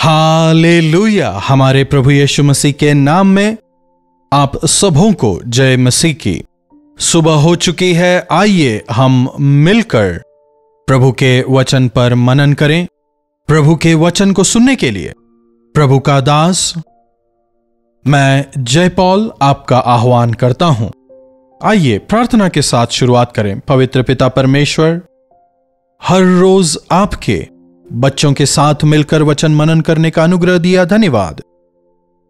Hallelujah. हमारे प्रभु यीशु मसीह के नाम में आप सबों को जय मसीह की। सुबह हो चुकी है, आइए हम मिलकर प्रभु के वचन पर मनन करें। प्रभु के वचन को सुनने के लिए प्रभु का दास मैं जय पॉल आपका आह्वान करता हूं। आइए प्रार्थना के साथ शुरुआत करें। पवित्र पिता परमेश्वर, हर रोज आपके बच्चों के साथ मिलकर वचन मनन करने का अनुग्रह दिया, धन्यवाद।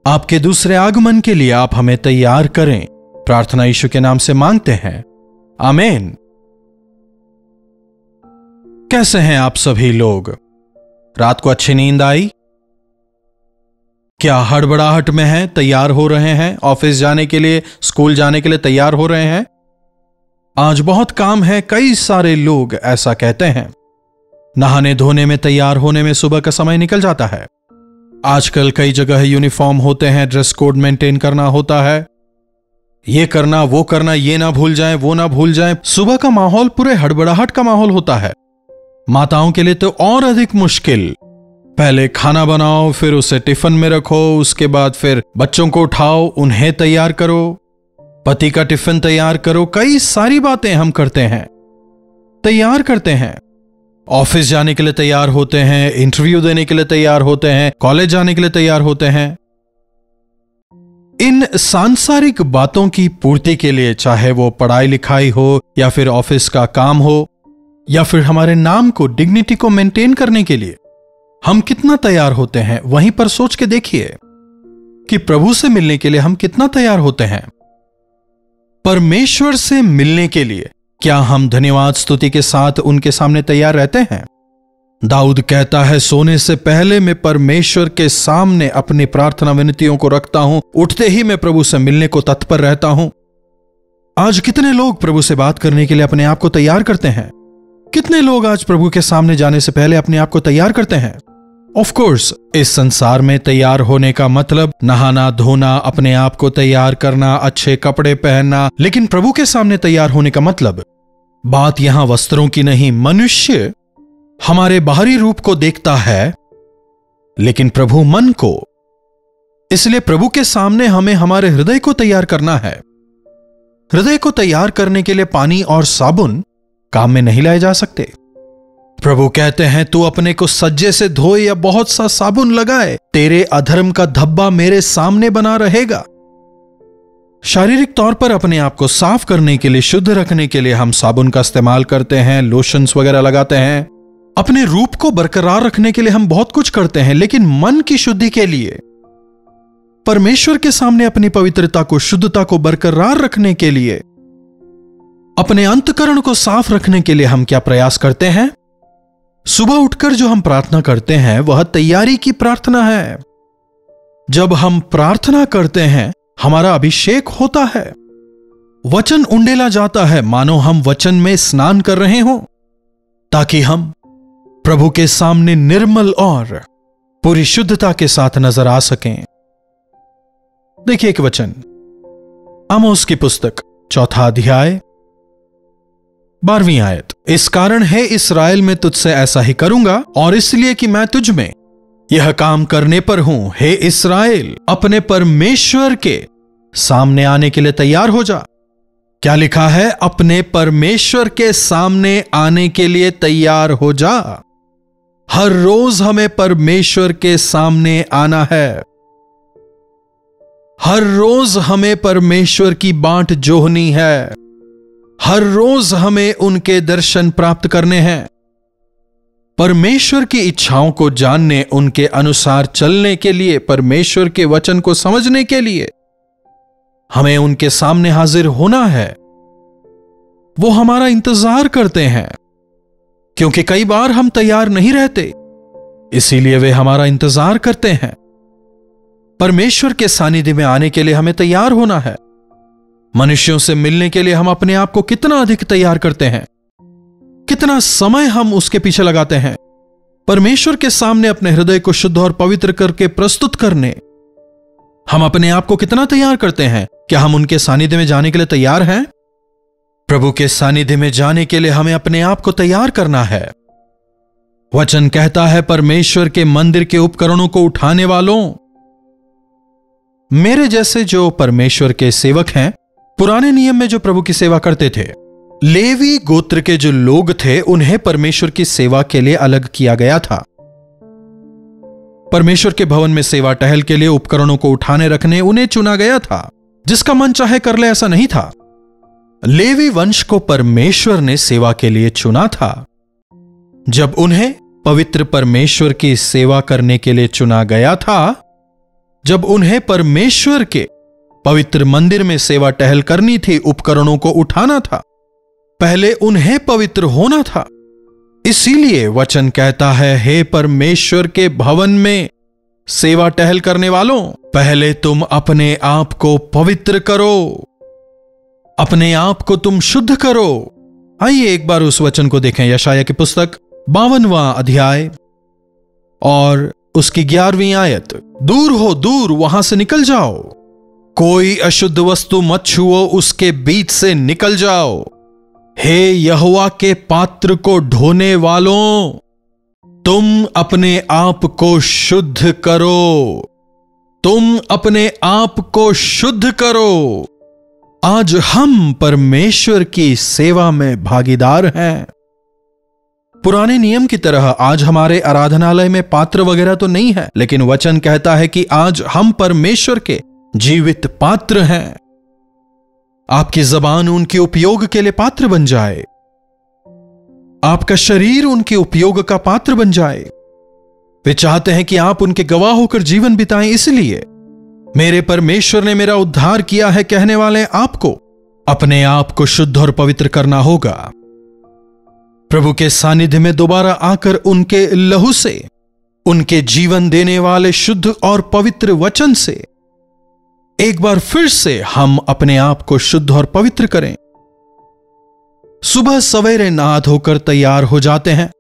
आपके दूसरे आगमन के लिए आप हमें तैयार करें। प्रार्थना यीशु के नाम से मांगते हैं, आमीन। कैसे हैं आप सभी लोग? रात को अच्छी नींद आई? क्या हड़बड़ाहट में हैं? तैयार हो रहे हैं ऑफिस जाने के लिए, स्कूल जाने के लिए तैयार हो रहे हैं? आज बहुत काम है, कई सारे लोग ऐसा कहते हैं। नहाने धोने में, तैयार होने में सुबह का समय निकल जाता है। आजकल कई जगह यूनिफॉर्म होते हैं, ड्रेस कोड मेंटेन करना होता है, ये करना वो करना, ये ना भूल जाएं वो ना भूल जाएं। सुबह का माहौल पूरे हड़बड़ाहट का माहौल होता है। माताओं के लिए तो और अधिक मुश्किल। पहले खाना बनाओ, फिर उसे टिफिन में रखो, उसके बाद फिर बच्चों को उठाओ, उन्हें तैयार करो, पति का टिफिन तैयार करो। कई सारी बातें हम करते हैं, तैयार करते हैं। ऑफिस जाने के लिए तैयार होते हैं, इंटरव्यू देने के लिए तैयार होते हैं, कॉलेज जाने के लिए तैयार होते हैं। इन सांसारिक बातों की पूर्ति के लिए, चाहे वो पढ़ाई लिखाई हो या फिर ऑफिस का काम हो या फिर हमारे नाम को, डिग्निटी को मेंटेन करने के लिए हम कितना तैयार होते हैं। वहीं पर सोच के देखिए कि प्रभु से मिलने के लिए हम कितना तैयार होते हैं। परमेश्वर से मिलने के लिए क्या हम धन्यवाद स्तुति के साथ उनके सामने तैयार रहते हैं? दाऊद कहता है, सोने से पहले मैं परमेश्वर के सामने अपनी प्रार्थना विनतियों को रखता हूं, उठते ही मैं प्रभु से मिलने को तत्पर रहता हूं। आज कितने लोग प्रभु से बात करने के लिए अपने आप को तैयार करते हैं? कितने लोग आज प्रभु के सामने जाने से पहले अपने आप को तैयार करते हैं? ऑफ कोर्स, इस संसार में तैयार होने का मतलब नहाना धोना, अपने आप को तैयार करना, अच्छे कपड़े पहनना। लेकिन प्रभु के सामने तैयार होने का मतलब, बात यहां वस्त्रों की नहीं। मनुष्य हमारे बाहरी रूप को देखता है, लेकिन प्रभु मन को। इसलिए प्रभु के सामने हमें हमारे हृदय को तैयार करना है। हृदय को तैयार करने के लिए पानी और साबुन काम में नहीं लाए जा सकते। प्रभु कहते हैं, तू अपने को सज्जे से धोए या बहुत सा साबुन लगाए, तेरे अधर्म का धब्बा मेरे सामने बना रहेगा। शारीरिक तौर पर अपने आप को साफ करने के लिए, शुद्ध रखने के लिए हम साबुन का इस्तेमाल करते हैं, लोशंस वगैरह लगाते हैं। अपने रूप को बरकरार रखने के लिए हम बहुत कुछ करते हैं। लेकिन मन की शुद्धि के लिए, परमेश्वर के सामने अपनी पवित्रता को, शुद्धता को बरकरार रखने के लिए, अपने अंतःकरण को साफ रखने के लिए हम क्या प्रयास करते हैं? सुबह उठकर जो हम प्रार्थना करते हैं वह तैयारी की प्रार्थना है। जब हम प्रार्थना करते हैं हमारा अभिषेक होता है, वचन उंडेला जाता है, मानो हम वचन में स्नान कर रहे हों, ताकि हम प्रभु के सामने निर्मल और पूरी शुद्धता के साथ नजर आ सकें। देखिए एक वचन, आमोस की पुस्तक 4 अध्याय 12वीं आयत। इस कारण है इस्राएल, मैं तुझसे ऐसा ही करूंगा, और इसलिए कि मैं तुझ में यह काम करने पर हूं। हे इस्राएल, अपने परमेश्वर के सामने आने के लिए तैयार हो जा। क्या लिखा है? अपने परमेश्वर के सामने आने के लिए तैयार हो जा। हर रोज हमें परमेश्वर के सामने आना है। हर रोज हमें परमेश्वर की बाट जोहनी है। हर रोज हमें उनके दर्शन प्राप्त करने हैं। परमेश्वर की इच्छाओं को जानने, उनके अनुसार चलने के लिए, परमेश्वर के वचन को समझने के लिए हमें उनके सामने हाजिर होना है। वो हमारा इंतजार करते हैं, क्योंकि कई बार हम तैयार नहीं रहते, इसीलिए वे हमारा इंतजार करते हैं। परमेश्वर के सानिध्य में आने के लिए हमें तैयार होना है। मनुष्यों से मिलने के लिए हम अपने आप को कितना अधिक तैयार करते हैं, कितना समय हम उसके पीछे लगाते हैं। परमेश्वर के सामने अपने हृदय को शुद्ध और पवित्र करके प्रस्तुत करने हम अपने आप को कितना तैयार करते हैं? क्या हम उनके सानिध्य में जाने के लिए तैयार हैं? प्रभु के सानिध्य में जाने के लिए हमें अपने आप को तैयार करना है। वचन कहता है, परमेश्वर के मंदिर के उपकरणों को उठाने वालों। मेरे जैसे जो परमेश्वर के सेवक हैं, पुराने नियम में जो प्रभु की सेवा करते थे, लेवी गोत्र के जो लोग थे, उन्हें परमेश्वर की सेवा के लिए अलग किया गया था। परमेश्वर के भवन में सेवा टहल के लिए उपकरणों को उठाने रखने उन्हें चुना गया था। जिसका मन चाहे कर ले, ऐसा नहीं था। लेवी वंश को परमेश्वर ने सेवा के लिए चुना था। जब उन्हें पवित्र परमेश्वर की सेवा करने के लिए चुना गया था, जब उन्हें परमेश्वर के पवित्र मंदिर में सेवा टहल करनी थी, उपकरणों को उठाना था, पहले उन्हें पवित्र होना था। इसीलिए वचन कहता है, हे परमेश्वर के भवन में सेवा टहल करने वालों, पहले तुम अपने आप को पवित्र करो, अपने आप को तुम शुद्ध करो। आइए एक बार उस वचन को देखें। यशाया की पुस्तक 52वां अध्याय और उसकी 11वीं आयत। दूर हो, दूर, वहां से निकल जाओ, कोई अशुद्ध वस्तु मत छुओ, उसके बीच से निकल जाओ। हे यहोवा के पात्र को ढोने वालों, तुम अपने आप को शुद्ध करो, तुम अपने आप को शुद्ध करो। आज हम परमेश्वर की सेवा में भागीदार हैं। पुराने नियम की तरह आज हमारे आराधनालय में पात्र वगैरह तो नहीं है, लेकिन वचन कहता है कि आज हम परमेश्वर के जीवित पात्र हैं। आपकी जबान उनके उपयोग के लिए पात्र बन जाए, आपका शरीर उनके उपयोग का पात्र बन जाए। वे चाहते हैं कि आप उनके गवाह होकर जीवन बिताएं। इसलिए मेरे परमेश्वर ने मेरा उद्धार किया है कहने वाले आपको अपने आप को शुद्ध और पवित्र करना होगा। प्रभु के सानिध्य में दोबारा आकर उनके लहू से, उनके जीवन देने वाले शुद्ध और पवित्र वचन से एक बार फिर से हम अपने आप को शुद्ध और पवित्र करें। सुबह सवेरे नहा धोकर तैयार हो जाते हैं,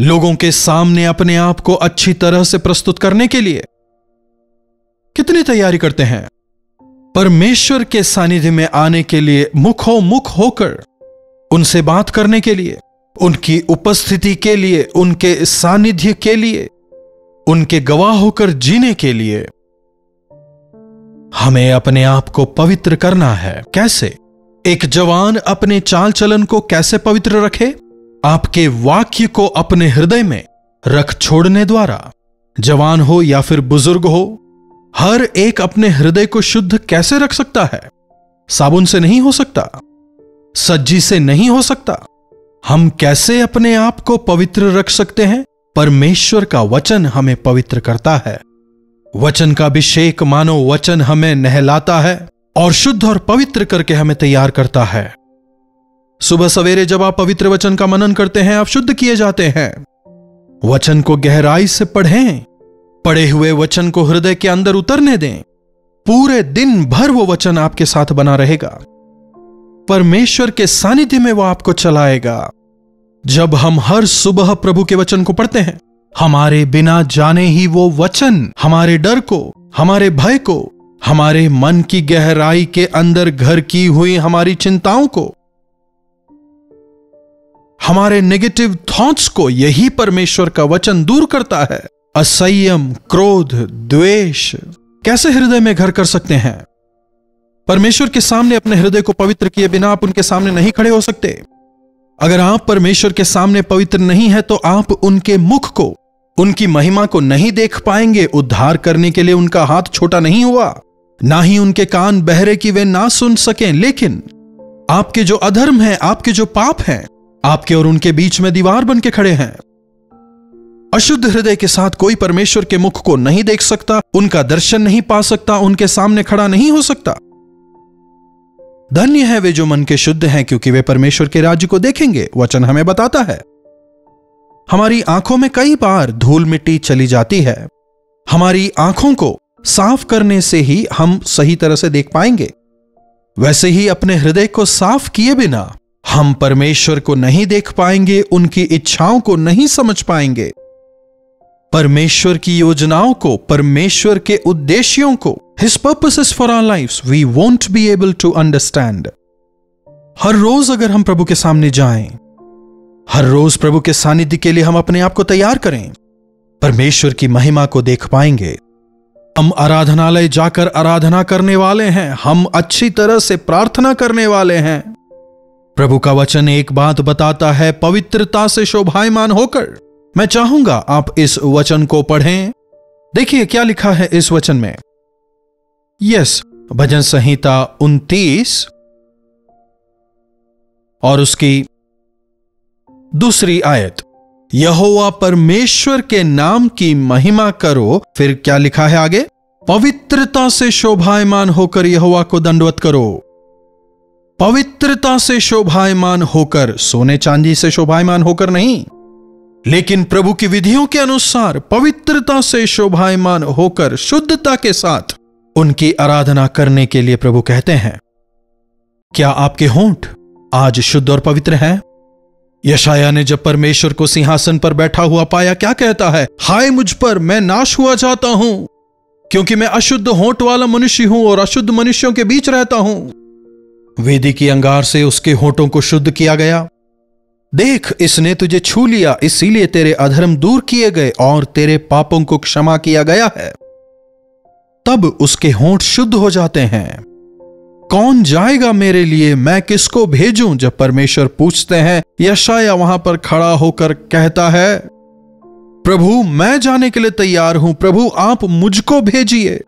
लोगों के सामने अपने आप को अच्छी तरह से प्रस्तुत करने के लिए। कितनी तैयारी करते हैं परमेश्वर के सानिध्य में आने के लिए, मुखोमुख होकर उनसे बात करने के लिए, उनकी उपस्थिति के लिए, उनके सानिध्य के लिए, उनके गवाह होकर जीने के लिए। हमें अपने आप को पवित्र करना है। कैसे? एक जवान अपने चाल चलन को कैसे पवित्र रखे? आपके वाक्य को अपने हृदय में रख छोड़ने द्वारा। जवान हो या फिर बुजुर्ग हो, हर एक अपने हृदय को शुद्ध कैसे रख सकता है? साबुन से नहीं हो सकता, सज्जी से नहीं हो सकता। हम कैसे अपने आप को पवित्र रख सकते हैं? परमेश्वर का वचन हमें पवित्र करता है। वचन का अभिषेक मानो वचन हमें नहलाता है और शुद्ध और पवित्र करके हमें तैयार करता है। सुबह सवेरे जब आप पवित्र वचन का मनन करते हैं, आप शुद्ध किए जाते हैं। वचन को गहराई से पढ़ें, पढ़े हुए वचन को हृदय के अंदर उतरने दें। पूरे दिन भर वो वचन आपके साथ बना रहेगा। परमेश्वर के सानिध्य में वो आपको चलाएगा। जब हम हर सुबह प्रभु के वचन को पढ़ते हैं, हमारे बिना जाने ही वो वचन हमारे डर को, हमारे भय को, हमारे मन की गहराई के अंदर घर की हुई हमारी चिंताओं को, हमारे नेगेटिव थॉट्स को, यही परमेश्वर का वचन दूर करता है। असंयम, क्रोध, द्वेष कैसे हृदय में घर कर सकते हैं? परमेश्वर के सामने अपने हृदय को पवित्र किए बिना आप उनके सामने नहीं खड़े हो सकते। अगर आप परमेश्वर के सामने पवित्र नहीं है तो आप उनके मुख को, उनकी महिमा को नहीं देख पाएंगे। उद्धार करने के लिए उनका हाथ छोटा नहीं हुआ, ना ही उनके कान बहरे कि वे ना सुन सकें। लेकिन आपके जो अधर्म है, आपके जो पाप हैं, आपके और उनके बीच में दीवार बन के खड़े हैं। अशुद्ध हृदय के साथ कोई परमेश्वर के मुख को नहीं देख सकता, उनका दर्शन नहीं पा सकता, उनके सामने खड़ा नहीं हो सकता। धन्य है वे जो मन के शुद्ध हैं, क्योंकि वे परमेश्वर के राज्य को देखेंगे। वचन हमें बताता है। हमारी आंखों में कई बार धूल मिट्टी चली जाती है। हमारी आंखों को साफ करने से ही हम सही तरह से देख पाएंगे। वैसे ही अपने हृदय को साफ किए बिना हम परमेश्वर को नहीं देख पाएंगे, उनकी इच्छाओं को नहीं समझ पाएंगे, परमेश्वर की योजनाओं को, परमेश्वर के उद्देश्यों को, His purposes for our lives, we won't be able to understand. हर रोज अगर हम प्रभु के सामने जाएं, हर रोज प्रभु के सानिध्य के लिए हम अपने आप को तैयार करें। परमेश्वर की महिमा को देख पाएंगे। हम आराधनालय जाकर आराधना करने वाले हैं। हम अच्छी तरह से प्रार्थना करने वाले हैं। प्रभु का वचन एक बात बताता है, पवित्रता से शोभायमान होकर। मैं चाहूंगा आप इस वचन को पढ़ें। देखिए क्या लिखा है इस वचन में। यस, भजन संहिता 29 और उसकी दूसरी आयत। यहोवा परमेश्वर के नाम की महिमा करो। फिर क्या लिखा है आगे? पवित्रता से शोभायमान होकर यहोवा को दंडवत करो। पवित्रता से शोभायमान होकर, सोने चांदी से शोभायमान होकर नहीं, लेकिन प्रभु की विधियों के अनुसार पवित्रता से शोभायमान होकर शुद्धता के साथ उनकी आराधना करने के लिए प्रभु कहते हैं। क्या आपके होंठ आज शुद्ध और पवित्र हैं? यशायाह ने जब परमेश्वर को सिंहासन पर बैठा हुआ पाया, क्या कहता है? हाय मुझ पर, मैं नाश हुआ जाता हूं, क्योंकि मैं अशुद्ध होंठ वाला मनुष्य हूं और अशुद्ध मनुष्यों के बीच रहता हूं। वेदी की अंगार से उसके होंठों को शुद्ध किया गया। देख, इसने तुझे छू लिया, इसीलिए तेरे अधर्म दूर किए गए और तेरे पापों को क्षमा किया गया है। तब उसके होंठ शुद्ध हो जाते हैं। कौन जाएगा मेरे लिए? मैं किसको भेजूं? जब परमेश्वर पूछते हैं, यशायाह वहां पर खड़ा होकर कहता है, प्रभु मैं जाने के लिए तैयार हूं, प्रभु आप मुझको भेजिए।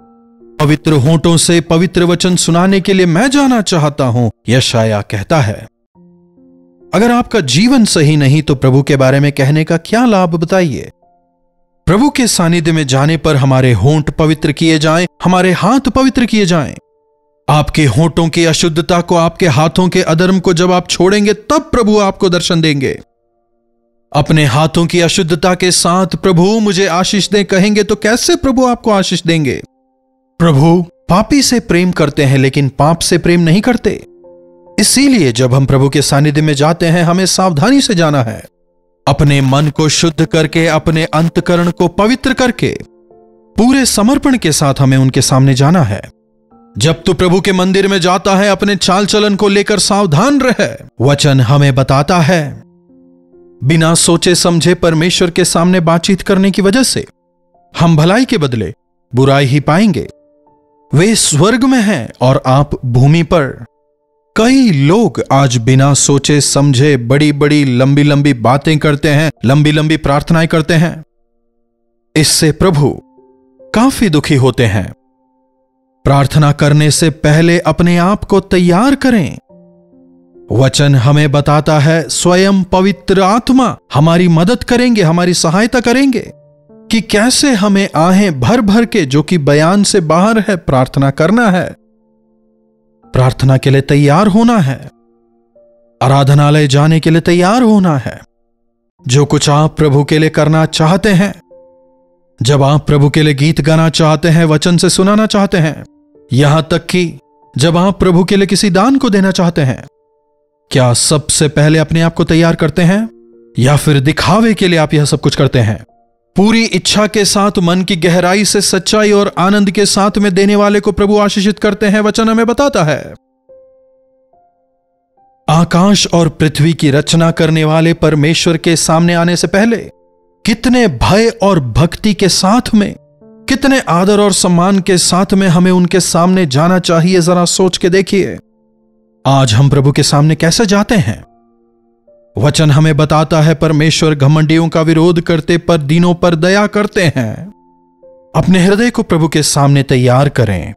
पवित्र होंठों से पवित्र वचन सुनाने के लिए मैं जाना चाहता हूं, यशायाह कहता है। अगर आपका जीवन सही नहीं तो प्रभु के बारे में कहने का क्या लाभ, बताइए। प्रभु के सानिध्य में जाने पर हमारे होंठ पवित्र किए जाएं, हमारे हाथ पवित्र किए जाएं। आपके होंठों की अशुद्धता को, आपके हाथों के अधर्म को जब आप छोड़ेंगे, तब प्रभु आपको दर्शन देंगे। अपने हाथों की अशुद्धता के साथ प्रभु मुझे आशीष दे कहेंगे तो कैसे प्रभु आपको आशीष देंगे? प्रभु पापी से प्रेम करते हैं लेकिन पाप से प्रेम नहीं करते। इसीलिए जब हम प्रभु के सानिध्य में जाते हैं, हमें सावधानी से जाना है। अपने मन को शुद्ध करके, अपने अंतकरण को पवित्र करके, पूरे समर्पण के साथ हमें उनके सामने जाना है। जब तू प्रभु के मंदिर में जाता है, अपने चाल चलन को लेकर सावधान रहे। वचन हमें बताता है, बिना सोचे समझे परमेश्वर के सामने बातचीत करने की वजह से हम भलाई के बदले बुराई ही पाएंगे। वे स्वर्ग में हैं और आप भूमि पर। कई लोग आज बिना सोचे समझे बड़ी बड़ी लंबी लंबी बातें करते हैं, लंबी लंबी प्रार्थनाएं करते हैं। इससे प्रभु काफी दुखी होते हैं। प्रार्थना करने से पहले अपने आप को तैयार करें। वचन हमें बताता है, स्वयं पवित्र आत्मा हमारी मदद करेंगे, हमारी सहायता करेंगे कि कैसे हमें आहें भर भर के, जो कि बयान से बाहर है, प्रार्थना करना है। प्रार्थना के लिए तैयार होना है। आराधनालय जाने के लिए तैयार होना है। जो कुछ आप प्रभु के लिए करना चाहते हैं, जब आप प्रभु के लिए गीत गाना चाहते हैं, वचन से सुनाना चाहते हैं, यहां तक कि जब आप प्रभु के लिए किसी दान को देना चाहते हैं, क्या सबसे पहले अपने आप को तैयार करते हैं या फिर दिखावे के लिए आप यह सब कुछ करते हैं? पूरी इच्छा के साथ, मन की गहराई से, सच्चाई और आनंद के साथ में देने वाले को प्रभु आशीषित करते हैं। वचन हमें बताता है, आकाश और पृथ्वी की रचना करने वाले परमेश्वर के सामने आने से पहले कितने भय और भक्ति के साथ में, कितने आदर और सम्मान के साथ में हमें उनके सामने जाना चाहिए। जरा सोच के देखिए, आज हम प्रभु के सामने कैसे जाते हैं। वचन हमें बताता है, परमेश्वर घमंडियों का विरोध करते पर दीनों पर दया करते हैं। अपने हृदय को प्रभु के सामने तैयार करें।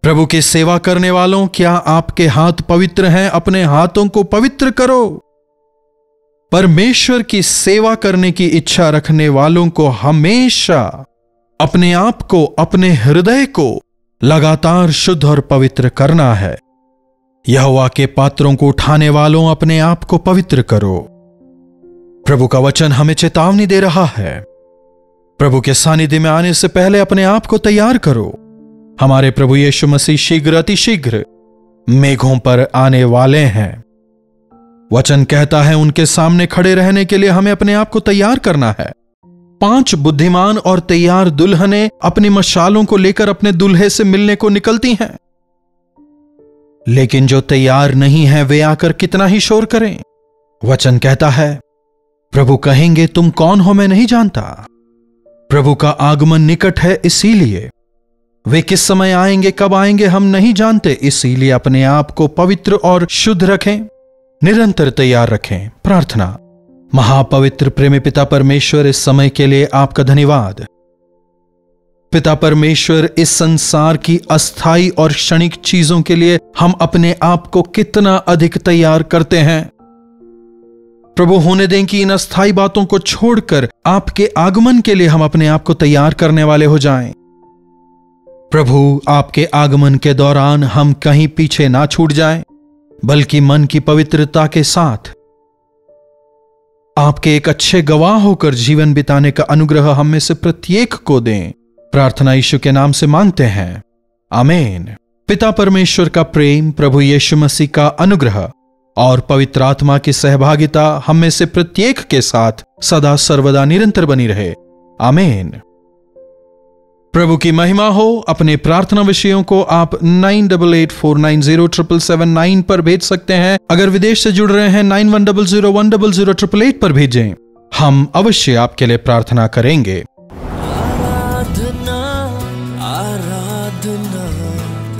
प्रभु की सेवा करने वालों, क्या आपके हाथ पवित्र हैं? अपने हाथों को पवित्र करो। परमेश्वर की सेवा करने की इच्छा रखने वालों को हमेशा अपने आप को, अपने हृदय को लगातार शुद्ध और पवित्र करना है। यहोवा के पात्रों को उठाने वालों, अपने आप को पवित्र करो। प्रभु का वचन हमें चेतावनी दे रहा है, प्रभु के सानिध्य में आने से पहले अपने आप को तैयार करो। हमारे प्रभु यीशु मसीह शीघ्र, अतिशीघ्र मेघों पर आने वाले हैं। वचन कहता है, उनके सामने खड़े रहने के लिए हमें अपने आप को तैयार करना है। 5 बुद्धिमान और तैयार दुल्हनें अपनी मशालों को लेकर अपने दूल्हे से मिलने को निकलती हैं, लेकिन जो तैयार नहीं है वे आकर कितना ही शोर करें। वचन कहता है, प्रभु कहेंगे, तुम कौन हो मैं नहीं जानता। प्रभु का आगमन निकट है, इसीलिए वे किस समय आएंगे, कब आएंगे हम नहीं जानते, इसीलिए अपने आप को पवित्र और शुद्ध रखें, निरंतर तैयार रखें। प्रार्थना। महापवित्र प्रेमी पिता परमेश्वर, इस समय के लिए आपका धन्यवाद। पिता परमेश्वर, इस संसार की अस्थाई और क्षणिक चीजों के लिए हम अपने आप को कितना अधिक तैयार करते हैं। प्रभु, होने दें कि इन अस्थाई बातों को छोड़कर आपके आगमन के लिए हम अपने आप को तैयार करने वाले हो जाएं। प्रभु, आपके आगमन के दौरान हम कहीं पीछे ना छूट जाएं, बल्कि मन की पवित्रता के साथ आपके एक अच्छे गवाह होकर जीवन बिताने का अनुग्रह हम में से प्रत्येक को दें। प्रार्थना यीशु के नाम से मांगते हैं, आमीन। पिता परमेश्वर का प्रेम, प्रभु यीशु मसीह का अनुग्रह और पवित्र आत्मा की सहभागिता हम में से प्रत्येक के साथ सदा सर्वदा निरंतर बनी रहे, आमीन। प्रभु की महिमा हो। अपने प्रार्थना विषयों को आप 9884907779 पर भेज सकते हैं। अगर विदेश से जुड़ रहे हैं 9100100888 पर भेजें, हम अवश्य आपके लिए प्रार्थना करेंगे। आराधना आराधना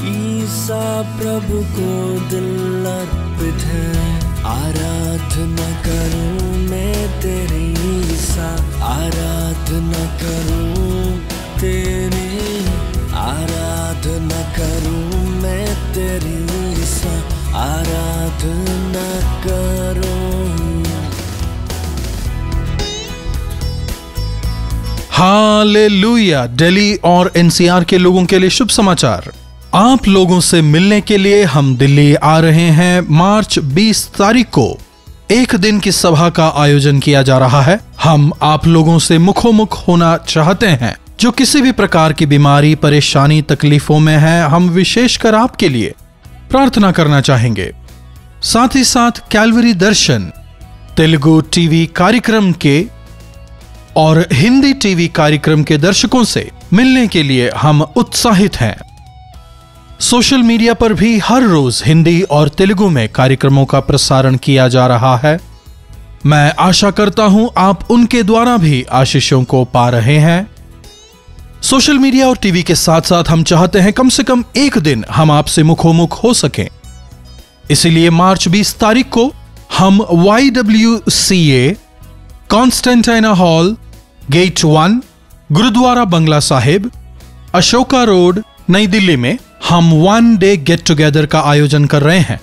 ईसा प्रभु को दिल अर्पित है। आराधना करूं मैं तेरी ईसा, आराधना करूं तेरी, आराधना करूं मैं तेरी ईसा, आराधना करूं। हालेलुया। दिल्ली और एनसीआर के लोगों के लिए शुभ समाचार। आप लोगों से मिलने के लिए हम दिल्ली आ रहे हैं। मार्च 20 तारीख को एक दिन की सभा का आयोजन किया जा रहा है। हम आप लोगों से मुखोमुख होना चाहते हैं। जो किसी भी प्रकार की बीमारी, परेशानी, तकलीफों में है, हम विशेषकर आपके लिए प्रार्थना करना चाहेंगे। साथ ही साथ कैलवरी दर्शन तेलुगु टीवी कार्यक्रम के और हिंदी टीवी कार्यक्रम के दर्शकों से मिलने के लिए हम उत्साहित हैं। सोशल मीडिया पर भी हर रोज हिंदी और तेलुगु में कार्यक्रमों का प्रसारण किया जा रहा है। मैं आशा करता हूं आप उनके द्वारा भी आशीषों को पा रहे हैं। सोशल मीडिया और टीवी के साथ साथ हम चाहते हैं कम से कम एक दिन हम आपसे मुखोमुख हो सकें। इसीलिए मार्च 20 तारीख को हम YWCA कॉन्स्टेंटाइना hall, gate 1, gurdwara Bangla Sahib, Ashoka road, नई दिल्ली में हम 1 डे गेट टुगेदर का आयोजन कर रहे हैं।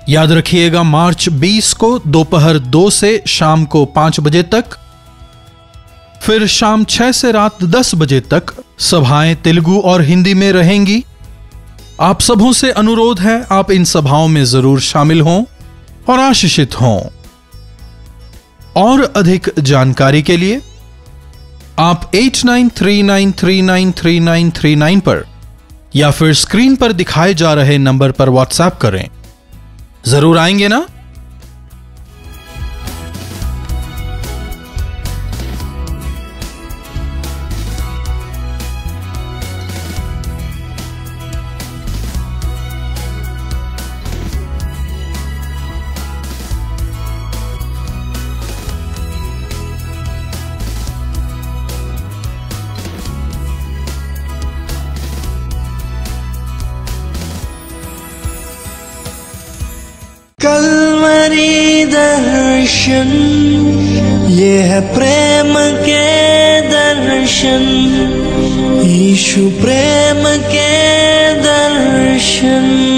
याद रखिएगा, मार्च 20 को दोपहर 2 से शाम को 5 बजे तक, फिर शाम 6 से रात 10 बजे तक सभाएं तेलुगु और हिंदी में रहेंगी। आप सबों से अनुरोध है, आप इन सभाओं में जरूर शामिल हों और आशीषित हों। और अधिक जानकारी के लिए आप 8939393939 पर या फिर स्क्रीन पर दिखाए जा रहे नंबर पर व्हाट्सएप करें। जरूर आएंगे ना? कलवरी दर्शन, ये है प्रेम के दर्शन, यीशु प्रेम के दर्शन।